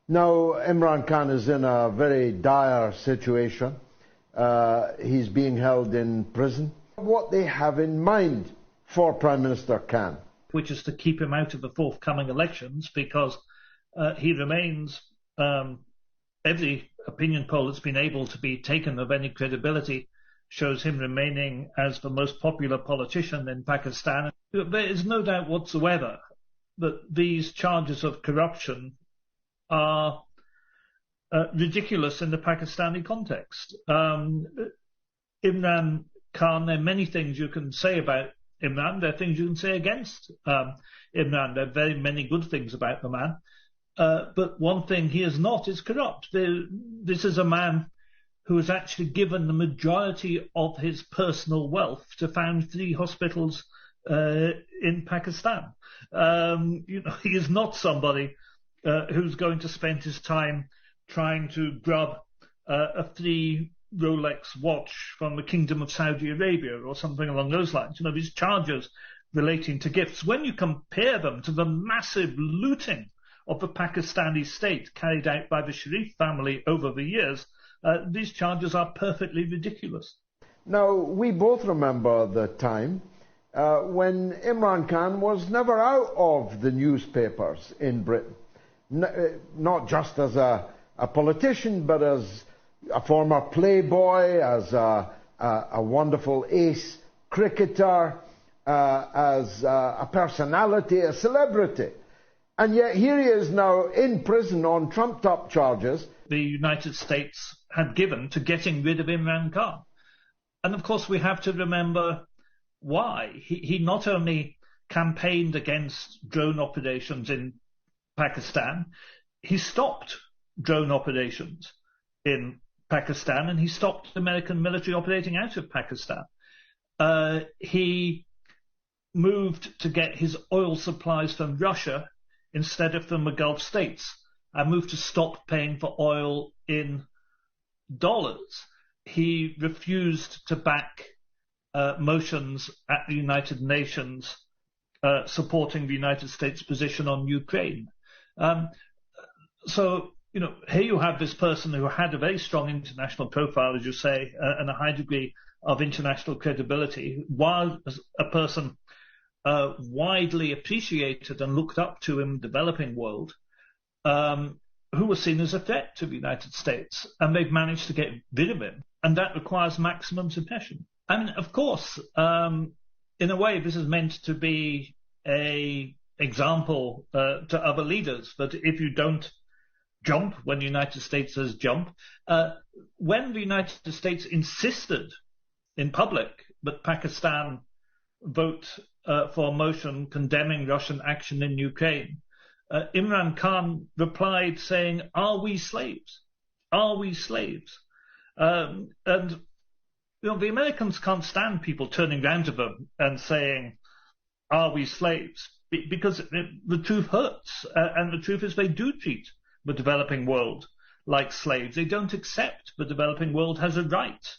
Now, Imran Khan is in a very dire situation. He's being held in prison. What they have in mind for Prime Minister Khan? Which is to keep him out of the forthcoming elections, because he remains, every opinion poll that's been able to be taken of any credibility shows him remaining as the most popular politician in Pakistan. There is no doubt whatsoever that these charges of corruption are ridiculous in the Pakistani context. Imran Khan, there are many things you can say about Imran. There are things you can say against Imran. There are very many good things about the man. But one thing he is not is corrupt. This is a man who has actually given the majority of his personal wealth to found 3 hospitals in Pakistan. He is not somebody who's going to spend his time trying to grab a 3 Rolex watch from the Kingdom of Saudi Arabia or something along those lines. These charges relating to gifts, when you compare them to the massive looting of the Pakistani state carried out by the Sharif family over the years, these charges are perfectly ridiculous. Now, we both remember the time when Imran Khan was never out of the newspapers in Britain, not just as a politician, but as a former playboy, as a wonderful ace cricketer, as a personality, a celebrity. And yet here he is now in prison on trumped-up charges. The United States had given to getting rid of Imran Khan. And of course we have to remember why. He not only campaigned against drone operations in Pakistan, he stopped drone operations in Pakistan, and he stopped American military operating out of Pakistan. He moved to get his oil supplies from Russia instead of from the Gulf states, and moved to stop paying for oil in dollars. He refused to back motions at the United Nations supporting the United States position on Ukraine. So, here you have this person who had a very strong international profile, as you say, and a high degree of international credibility, while a person widely appreciated and looked up to in the developing world, who was seen as a threat to the United States, and they've managed to get rid of him, and that requires maximum suppression. I mean, of course, in a way, this is meant to be an example to other leaders, that if you don't jump when the United States says jump, when the United States insisted in public that Pakistan vote for a motion condemning Russian action in Ukraine, Imran Khan replied saying, "Are we slaves? Are we slaves?" And the Americans can't stand people turning round to them and saying, "Are we slaves?" Because the truth hurts, and the truth is they do treat the developing world like slaves. They don't accept the developing world has a right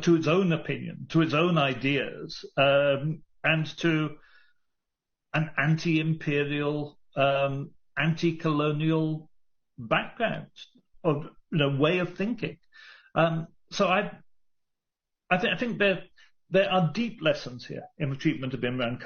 to its own opinion, to its own ideas, and to an anti-imperial, anti-colonial background of way of thinking. So I think there are deep lessons here in the treatment of Imran Khan.